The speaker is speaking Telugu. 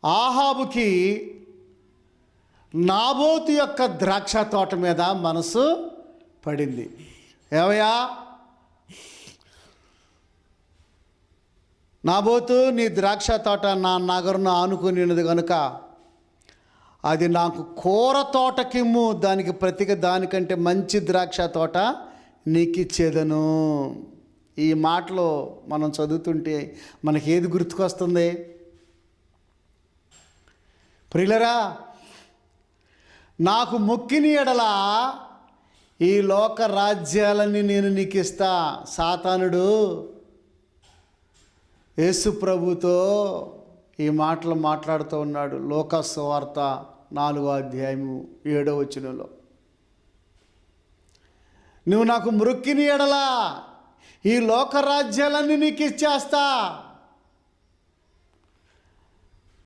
ఆహాబుకి నాబోతు యొక్క ద్రాక్ష తోట మీద మనసు పడింది. ఏవయ్యా నాబోతు, నీ ద్రాక్ష తోట నా నగరును ఆనుకుని ఉన్నది కనుక అది నాకు కూర తోటకిమ్ము, దానికి ప్రతిగా దానికంటే మంచి ద్రాక్ష తోట నీకిచ్చేదను. ఈ మాటలు మనం చదువుతుంటే మనకి ఏది గుర్తుకొస్తుంది? ప్రియులరా, నాకు మొక్కిని ఎడల ఈ లోక రాజ్యాలన్నీ నేను నీకు ఇస్తా. సాతానుడు యేసు ప్రభుతో ఈ మాటలు మాట్లాడుతూ ఉన్నాడు. లోకా సువార్త 4వ అధ్యాయము 7వ వచనంలో, నువ్వు నాకు మొక్కిని ఎడల ఈ లోక రాజ్యాలన్నీ నీకు ఇచ్చేస్తా.